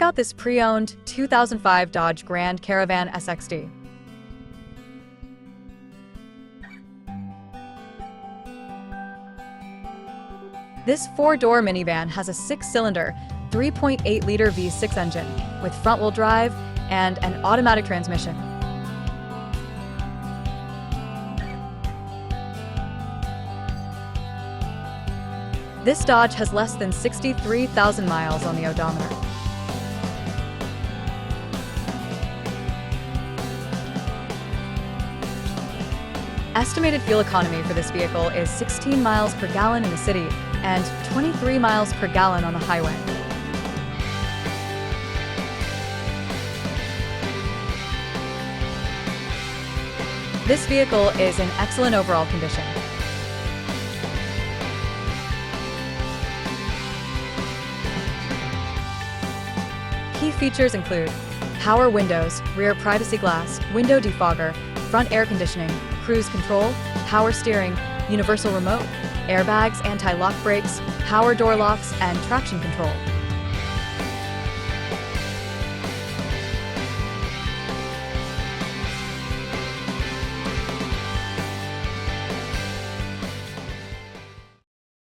out this pre-owned 2005 Dodge Grand Caravan SXT. This four-door minivan has a six-cylinder, 3.8-liter V6 engine with front-wheel drive and an automatic transmission. This Dodge has less than 63,000 miles on the odometer. Estimated fuel economy for this vehicle is 16 miles per gallon in the city and 23 miles per gallon on the highway. This vehicle is in excellent overall condition. Key features include power windows, rear privacy glass, window defogger, front air conditioning, cruise control, power steering, universal remote, airbags, anti-lock brakes, power door locks, and traction control.